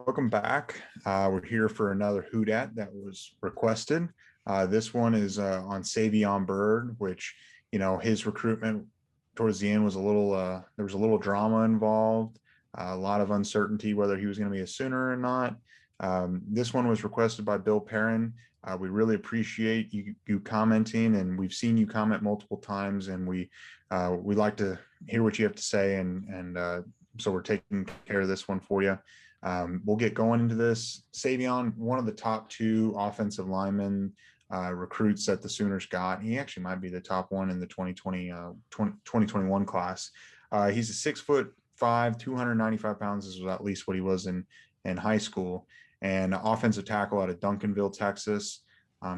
Welcome back. We're here for another Whodat that was requested. This one is on Savion Byrd, which, his recruitment towards the end was there was a little drama involved, a lot of uncertainty whether he was going to be a Sooner or not. This one was requested by Bill Perrin. We really appreciate you commenting, and we've seen you comment multiple times, and we like to hear what you have to say, and so we're taking care of this one for you. We'll get going into this. Savion, one of the top two offensive linemen recruits that the Sooners got. He actually might be the top one in the 2021 class. He's a 6'5", 295 pounds. This was at least what he was in high school. And offensive tackle out of Duncanville, Texas.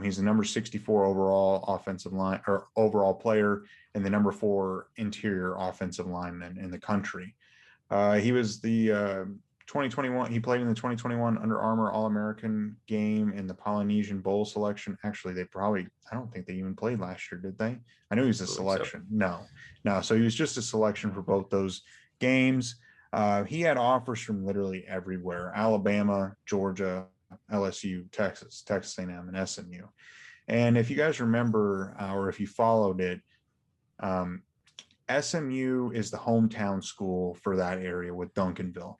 He's the number 64 overall offensive line or overall player and the number 4 interior offensive lineman in the country. He was the 2021. He played in the 2021 Under Armour All-American game in the Polynesian Bowl selection. Actually, I don't think they even played last year, did they? I knew he was a selection. So. No. So he was just a selection for both those games. He had offers from literally everywhere: Alabama, Georgia, LSU, Texas A&M, and SMU. And if you guys remember, or if you followed it, SMU is the hometown school for that area with Duncanville.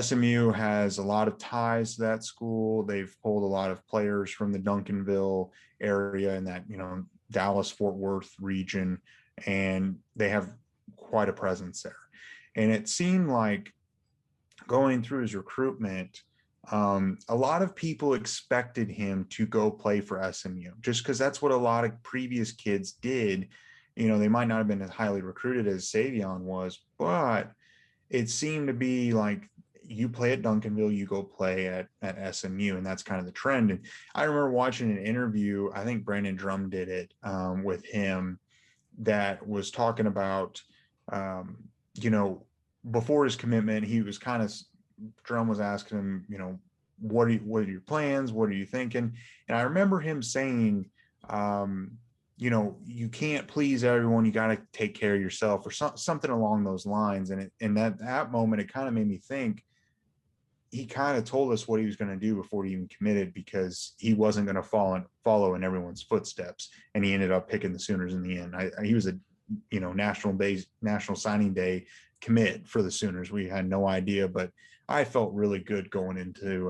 SMU has a lot of ties to that school. They've pulled a lot of players from the Duncanville area in that, Dallas, Fort Worth region, and they have quite a presence there. And it seemed like going through his recruitment, a lot of people expected him to go play for SMU just because that's what a lot of previous kids did. They might not have been as highly recruited as Savion was, but it seemed to be like you play at Duncanville, you go play at SMU, and that's kind of the trend. And I remember watching an interview, I think Brandon Drum did it with him, that was talking about, before his commitment, he was kind of, Drum was asking him, what are your plans? What are you thinking? And I remember him saying, you can't please everyone. You got to take care of yourself, or something along those lines. And in that moment, it kind of made me think he kind of told us what he was going to do before he even committed, because he wasn't going to follow in everyone's footsteps. And he ended up picking the Sooners in the end. He was a, national signing day commit for the Sooners. We had no idea, but I felt really good going into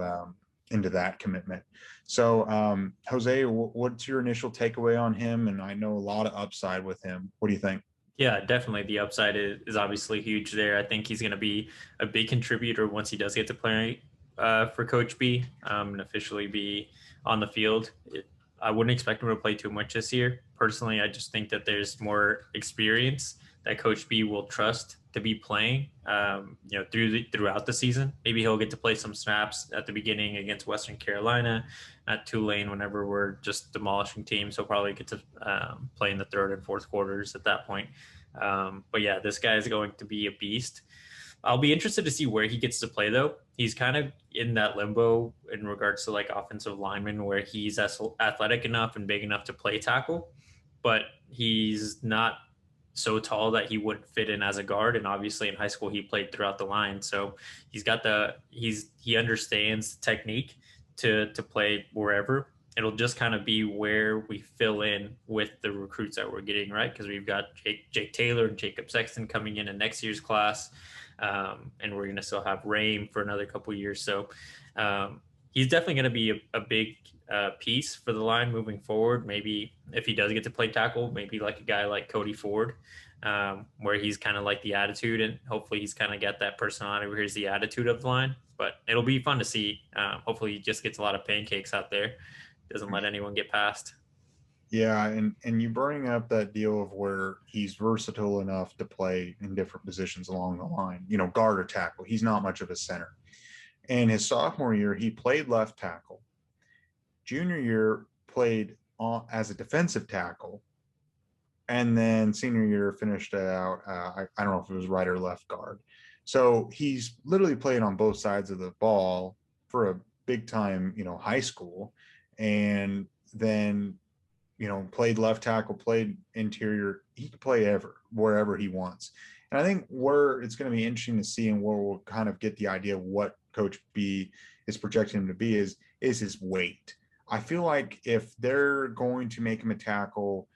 that commitment. So, Jose, what's your initial takeaway on him? And I know a lot of upside with him. What do you think? Yeah, definitely. The upside is obviously huge there. I think he's going to be a big contributor once he does get to play for Coach B and officially be on the field. I wouldn't expect him to play too much this year. Personally, I just think that there's more experience that Coach B will trust to be playing, throughout the season. Maybe he'll get to play some snaps at the beginning against Western Carolina, at Tulane whenever we're just demolishing teams. He'll probably get to play in the third and fourth quarters at that point. But yeah, this guy is going to be a beast. I'll be interested to see where he gets to play, though. He's kind of in that limbo in regards to like offensive lineman, where he's athletic enough and big enough to play tackle, but he's not so tall that he wouldn't fit in as a guard. And obviously in high school, he played throughout the line. So he understands the technique to play wherever. It'll just kind of be where we fill in with the recruits that we're getting, right? Because we've got Jake Taylor and Jacob Sexton coming in next year's class. And we're going to still have Rame for another couple of years. So he's definitely going to be a big piece for the line moving forward. Maybe if he does get to play tackle, maybe like a guy like Cody Ford, where he's kind of like the attitude, and hopefully he's kind of got that personality where he's the attitude of the line. But it'll be fun to see. Hopefully he just gets a lot of pancakes out there, doesn't let anyone get past. Yeah, and you bring up that deal of where he's versatile enough to play in different positions along the line, guard or tackle. He's not much of a center. And his sophomore year, he played left tackle. Junior year, played as a defensive tackle. And then senior year, finished out, I don't know if it was right or left guard. So he's literally played on both sides of the ball for a big time, high school. And then played left tackle, played interior. He can play wherever he wants. And I think where it's going to be interesting to see, and where we'll kind of get the idea of what Coach B is projecting him to be is his weight. I feel like if they're going to make him a tackle,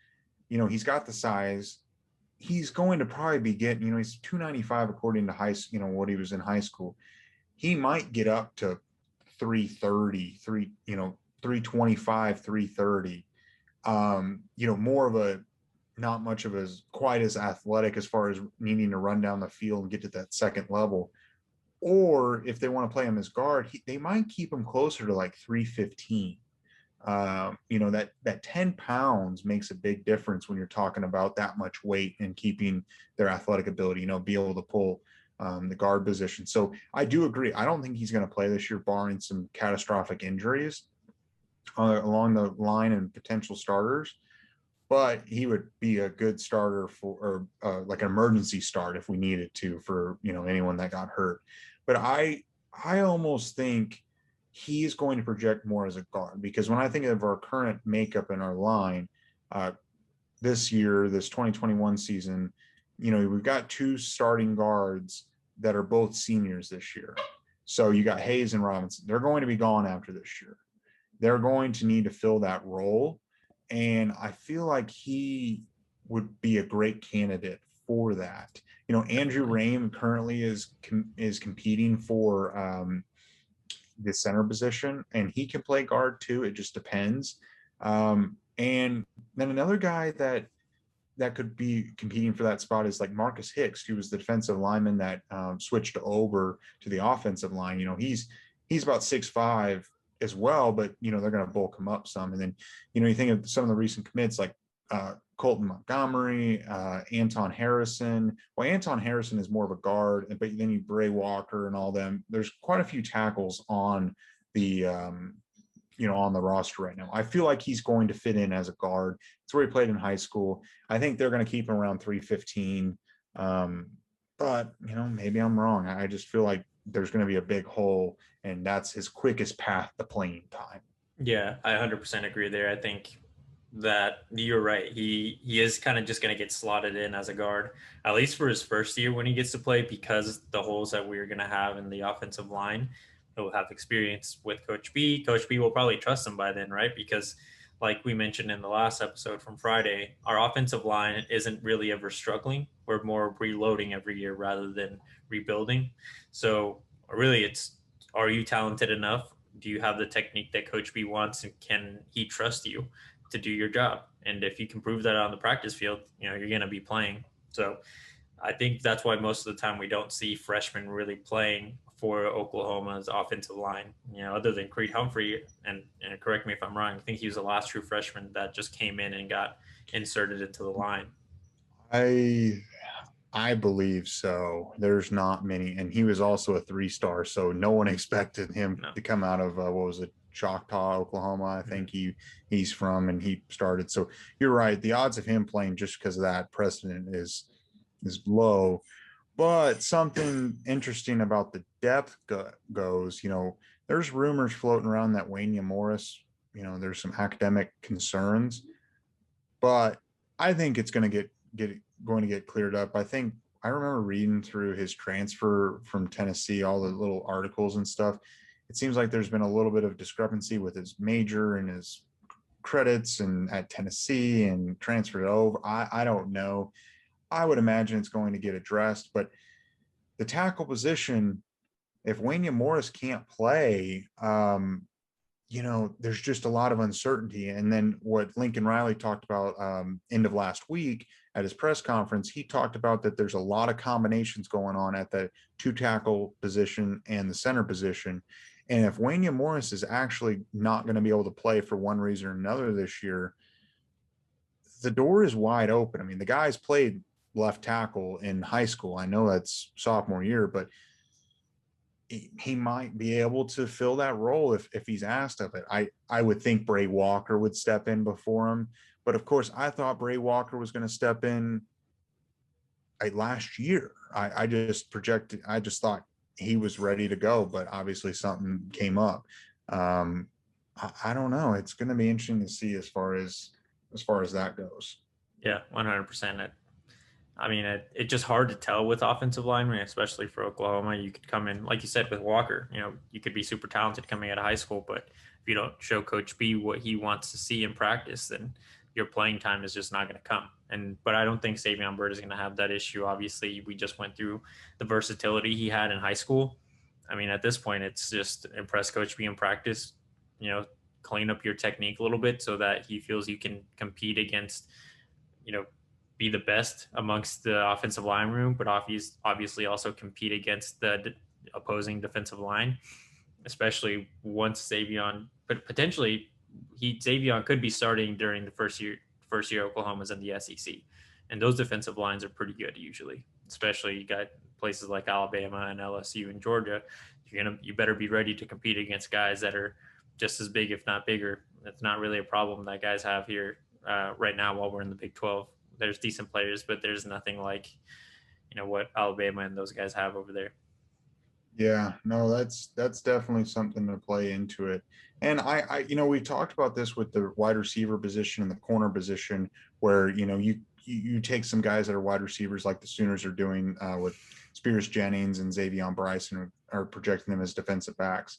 he's got the size. He's going to probably be getting, he's 295 according to what he was in high school. He might get up to 330, 325, 330. More of a, not much of as quite as athletic as far as needing to run down the field and get to that second level. Or if they want to play him as guard, they might keep him closer to like 315. That 10 pounds makes a big difference when you're talking about that much weight and keeping their athletic ability, be able to pull the guard position. So I do agree. I don't think he's going to play this year, barring some catastrophic injuries along the line and potential starters. But he would be a good starter for, or like an emergency start if we needed to for, anyone that got hurt. But I almost think he's going to project more as a guard, because when I think of our current makeup in our line this year, this 2021 season, we've got two starting guards that are both seniors this year. So you got Hayes and Robinson. They're going to be gone after this year. They're going to need to fill that role. And I feel like he would be a great candidate for that. Andrew Rame currently is competing for the center position, and he can play guard too. It just depends. And then another guy that could be competing for that spot is like Marcus Hicks, who was the defensive lineman that switched over to the offensive line. He's about 6'5" as well, but they're going to bulk him up some. And then you think of some of the recent commits like Colton Montgomery, Anton Harrison. Well, Anton Harrison is more of a guard, but then you Bray Walker and all them. There's quite a few tackles on the on the roster right now. I feel like he's going to fit in as a guard. It's where he played in high school. I think they're going to keep him around 315. But maybe I'm wrong. I just feel like there's going to be a big hole, and that's his quickest path to playing time. Yeah, I 100% agree there. I think that you're right. He is kind of just going to get slotted in as a guard, at least for his first year when he gets to play, because the holes that we're going to have in the offensive line, he'll have experience with Coach B. Coach B will probably trust him by then, right? Because like we mentioned in the last episode from Friday, our offensive line isn't really ever struggling. We're more reloading every year rather than rebuilding. So really it's, are you talented enough? Do you have the technique that Coach B wants, and can he trust you to do your job? And if you can prove that on the practice field, you're going to be playing. So I think that's why most of the time we don't see freshmen really playing for Oklahoma's offensive line, other than Creed Humphrey. And correct me if I'm wrong, I think he was the last true freshman that just came in and got inserted into the line. I believe so. There's not many, and he was also a 3-star, so no one expected him to come out of what was it, Choctaw, Oklahoma. I think he's from, and he started. So you're right. The odds of him playing just because of that precedent is low. But something interesting about the depth goes, there's rumors floating around that Wanya Morris, there's some academic concerns, but I think it's going to get cleared up. I remember reading through his transfer from Tennessee, all the little articles and stuff. It seems like there's been a little bit of discrepancy with his major and his credits and at Tennessee and transferred over. I don't know. I would imagine it's going to get addressed, but the tackle position, if Wanya Morris can't play, there's just a lot of uncertainty. And then what Lincoln Riley talked about end of last week at his press conference, he talked about that there's a lot of combinations going on at the 2 tackle position and the center position. And if Wanya Morris is actually not going to be able to play for one reason or another this year, the door is wide open. I mean, the guy's played left tackle in high school. I know that's sophomore year, but he might be able to fill that role if he's asked of it. I would think Bray Walker would step in before him, but of course I thought Bray Walker was going to step in last year. I just thought he was ready to go, but obviously something came up. I don't know. It's going to be interesting to see as far as that goes. Yeah, 100%. I mean, it's just hard to tell with offensive linemen, especially for Oklahoma. You could come in, like you said, with Walker. You could be super talented coming out of high school, but if you don't show Coach B what he wants to see in practice, then your playing time is just not going to come. But I don't think Savion Byrd is going to have that issue. Obviously, we just went through the versatility he had in high school. I mean, at this point, it's just impress Coach B in practice. You know, clean up your technique a little bit so that he feels you can compete against, you know, be the best amongst the offensive line room, but obviously also compete against the opposing defensive line, especially once Savion, but potentially Savion could be starting during the first year Oklahoma's in the SEC, and those defensive lines are pretty good usually. Especially you got places like Alabama and LSU and Georgia. You better be ready to compete against guys that are just as big, if not bigger. That's not really a problem that guys have here right now while we're in the Big 12. There's decent players, but there's nothing like what Alabama and those guys have over there. Yeah, no, that's definitely something to play into it. And we talked about this with the wide receiver position and the corner position, where you take some guys that are wide receivers like the Sooners are doing with Spears Jennings and Savion Bryson are projecting them as defensive backs.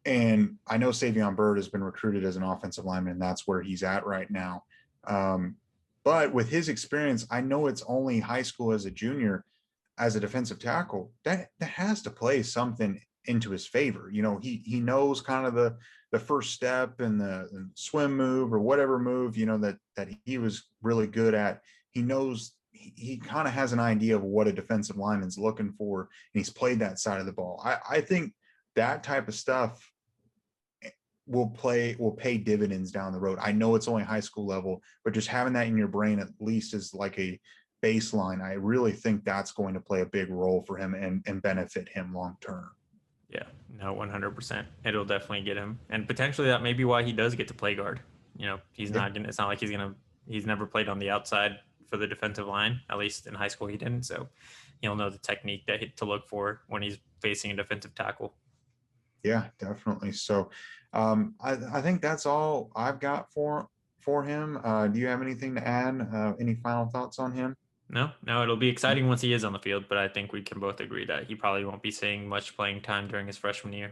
And I know Savion Byrd has been recruited as an offensive lineman, and that's where he's at right now. But with his experience, I know it's only high school as a junior as a defensive tackle. That has to play something into his favor. He knows kind of the first step and the swim move or whatever move, that he was really good at. He knows he kind of has an idea of what a defensive lineman's looking for, and he's played that side of the ball. I think that type of stuff will pay dividends down the road. I know it's only high school level, but just having that in your brain at least is like a baseline. I really think that's going to play a big role for him and benefit him long term. Yeah, no, 100%. It'll definitely get him, and potentially that may be why he does get to play guard. He's not gonna. It's not like He's never played on the outside for the defensive line. At least in high school, he didn't. So he'll know the technique to look for when he's facing a defensive tackle. Yeah, definitely. So I think that's all I've got for him. Do you have anything to add? Any final thoughts on him? No, it'll be exciting once he is on the field, but I think we can both agree that he probably won't be seeing much playing time during his freshman year.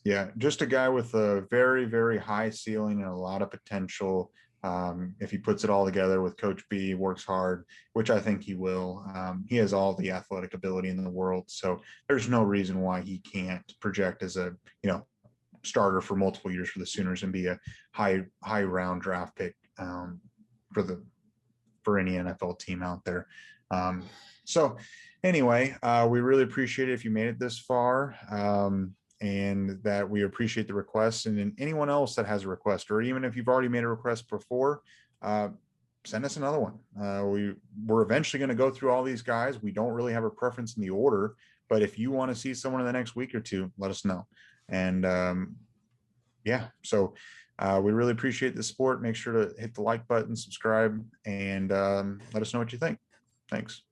Yeah, just a guy with a very, very high ceiling and a lot of potential. If he puts it all together with Coach B, works hard, which I think he will. He has all the athletic ability in the world, so there's no reason why he can't project as a starter for multiple years for the Sooners and be a high round draft pick for any NFL team out there. So anyway, we really appreciate it if you made it this far. And that we appreciate the requests, and then anyone else that has a request, or even if you've already made a request before, send us another one. We're eventually going to go through all these guys. We don't really have a preference in the order, but if you want to see someone in the next week or two, let us know. And so we really appreciate the support. Make sure to hit the like button, subscribe, and let us know what you think. Thanks.